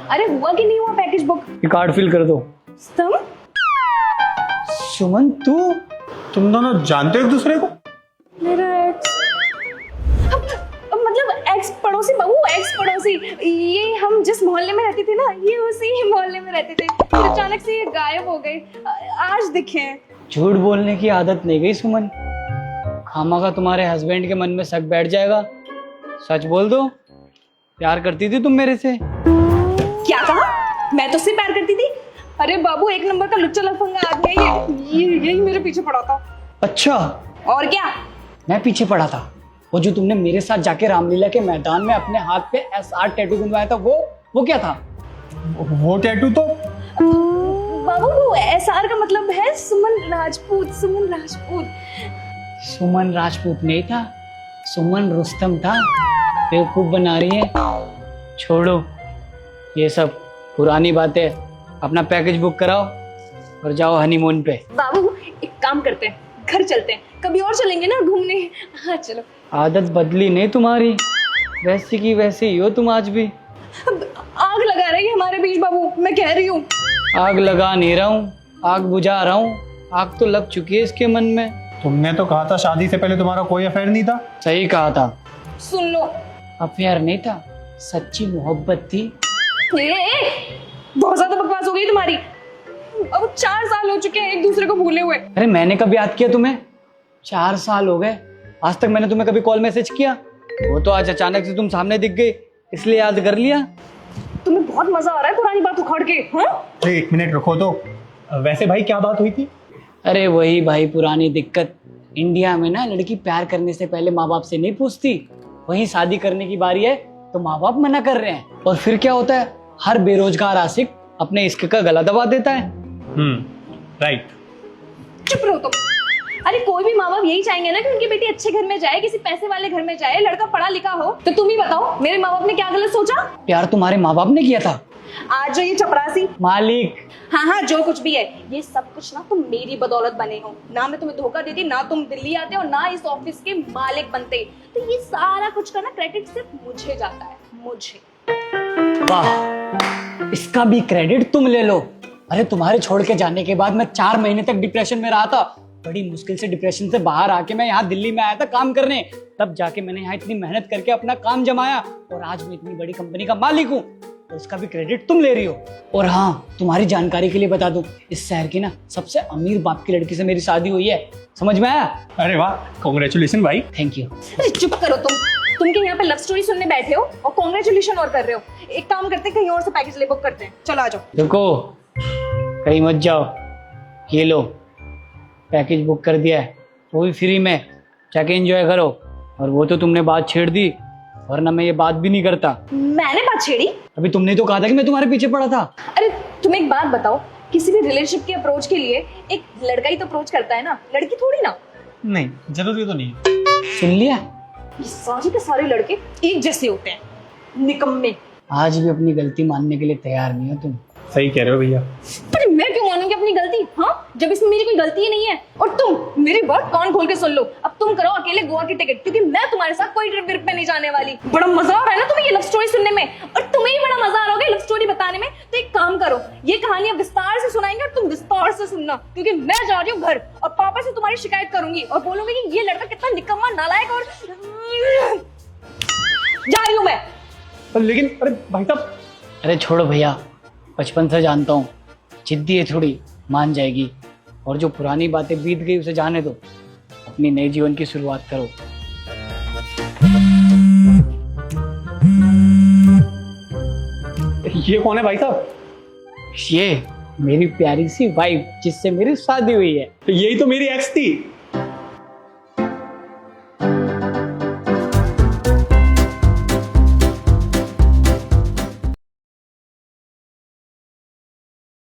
अरे हुआ कि नहीं हुआ पैकेज बुक? ये कार्ड फिल कर दो। तुम सुमन तुम दोनों जानते हो एक दूसरे को? मेरा एक्स मतलब एक्स पड़ोसी बाबू, एक्स पड़ोसी। ये हम जिस मोहल्ले में रहते थे ना, ये उसी मोहल्ले में रहते थे। फिर अचानक से ये गायब हो गए, आज दिखे हैं। झूठ बोलने की आदत नहीं गई सुमन। खामा तुम्हारे हस्बैंड के मन में शक बैठ जाएगा। सच बोल दो, प्यार करती थी तुम मेरे से? क्या कहा? मैं तो उससे प्यार करती थी? अरे बाबू, एक नंबर का लुच्चा लफंगा आदमी है ये यही मेरे पीछे पड़ा था। अच्छा, और क्या? मैं पीछे पड़ा था? वो जो तुमने मेरे साथ जाके रामलीला के मैदान में अपने हाथ पे SR टैटू बनवाया था, वो क्या था? वो टैटू तो बाबू, वो SR का मतलब है सुमन राजपूत। सुमन राजपूत। सुमन राजपूत नहीं था, सुमन रुस्तम था। बेवकूफ बना रही है। छोड़ो ये सब पुरानी बातें। अपना पैकेज बुक कराओ और जाओ हनीमून पे। बाबू, एक काम करते हैं, घर चलते हैं, कभी और चलेंगे ना घूमने। हाँ चलो। आदत बदली नहीं तुम्हारी, वैसी की वैसी ही हो तुम आज भी। आग लगा रही है हमारे बीच बाबू, मैं कह रही हूँ। आग लगा नहीं रहा हूँ, आग बुझा रहा हूँ। आग तो लग चुकी है इसके मन में। तुमने तो कहा था शादी से पहले तुम्हारा कोई अफेयर नहीं था। सही कहा था। सुन लो, अफेयर नहीं था, सच्ची मोहब्बत थी। बहुत ज्यादा बकवास हो गई तुम्हारी। अब 4 साल हो चुके हैं एक दूसरे को भूले हुए। अरे मैंने कब याद किया तुम्हें? 4 साल हो गए, आज तक मैंने तुम्हें कभी कॉल मैसेज किया? वो तो आज अचानक से तुम सामने दिख गई, इसलिए याद कर लिया। तुम्हें बहुत मजा आ रहा है पुरानी बात उखाड़ के। हाँ? अरे 1 मिनट रुको तो। वैसे भाई क्या बात हुई थी? अरे वही भाई, पुरानी दिक्कत। इंडिया में ना लड़की प्यार करने से पहले माँ बाप से नहीं पूछती। वहीं शादी करने की बारी है तो माँ बाप मना कर रहे हैं, और फिर क्या होता है, हर बेरोजगार आशिक अपने इश्क का गला दबा देता है। राइट। चुप रहो तुम। अरे कोई भी माँ बाप यही चाहेंगे ना कि उनकी बेटी अच्छे घर में जाए, किसी पैसे वाले घर में जाए, लड़का पढ़ा लिखा हो। तो तुम ही बताओ, मेरे माँ बाप ने क्या गलत सोचा? प्यार तुम्हारे माँ बाप ने किया था। आज जो ये चपरासी मालिक। हाँ, जो कुछ भी है, ये सब कुछ ना तुम मेरी बदौलत बने हो। ना मैं तुम्हें धोखा देती, ना तुम दिल्ली आते और ना इस ऑफिस के मालिक बनते। तो ये सारा कुछ का ना क्रेडिट सिर्फ मुझे जाता है, मुझे। वाह, इसका भी क्रेडिट तुम ले लो। अरे तुम्हारे छोड़ के जाने के बाद मैं 4 महीने तक डिप्रेशन में रहा था। बड़ी मुश्किल से डिप्रेशन से बाहर आके मैं यहाँ दिल्ली में आया था काम करने। तब जाके मैंने यहाँ इतनी मेहनत करके अपना काम जमाया और आज मैं इतनी बड़ी कंपनी का मालिक हूँ। तो उसका भी क्रेडिट तुम ले रही हो। और हाँ, तुम्हारी जानकारी के लिए बता दूं, इस शहर की ना सबसे अमीर बाप की लड़की से मेरी शादी हुई है। समझ में आया? अरे वाह, कांग्रेचुलेशन भाई। Thank you. अरे चुप करो तुम क्या यहाँ पे लव स्टोरी सुनने बैठे हो और कांग्रेचुलेशन और कर रहे हो? एक काम करते हैं, कहीं और से पैकेज ले बुक करते हैं। चलो आ जाओ। रुको, कहीं मत जाओ। ये लो, पैकेज बुक कर दिया है, वो भी फ्री में। जाके एंजॉय करो। और वो तो तुमने बात छेड़ दी, वरना मैं ये बात भी नहीं करता। मैंने बात छेड़ी? अभी तुमने तो कहा था कि मैं तुम्हारे पीछे पड़ा था। अरे तुम एक बात बताओ, किसी भी रिलेशनशिप के अप्रोच के लिए एक लड़का ही तो अप्रोच करता है ना, लड़की थोड़ी ना। नहीं, जरूरी तो नहीं है। सुन लिया? ये सारे के सारे लड़के एक जैसे होते हैं, निकम्मे। आज भी अपनी गलती मानने के लिए तैयार नहीं हो तुम। सही कह रहे हो भैया। अरे मैं क्यों मानूंगी अपनी गलती? हाँ, जब इसमें मेरी कोई गलती ही नहीं है। और तुम मेरी बात कान खोल के सुन लो, अब तुम करो अकेले गोवा की टिकट, क्योंकि मैं तुम्हारे साथ कोई ट्रिप पे नहीं जाने वाली। बड़ा मजा आ रहा है ना तुम्हें ये लव स्टोरी सुनने में, और तुम्हें ही बड़ा मजा आ रहा होगा लव स्टोरी बताने में। तो एक काम करो, ये कहानियां विस्तार से सुनाएंगे और तुम विस्तार से सुनना, क्योंकि मैं जा रही हूँ घर और पापा से तुम्हारी शिकायत करूंगी और बोलूंगी कि ये लड़का कितना निकम्मा, नालायक और जा रही हूँ मैं। लेकिन अरे भाई साहब। अरे छोड़ो भैया, बचपन से जानता हूँ, जिद्दी है थोड़ी, मान जाएगी। और जो पुरानी बातें बीत गई उसे जाने दो, अपनी नए जीवन की शुरुआत करो। ये कौन है भाई साहब? ये मेरी प्यारी सी वाइफ, जिससे मेरी शादी हुई है। तो यही तो मेरी एक्स थी।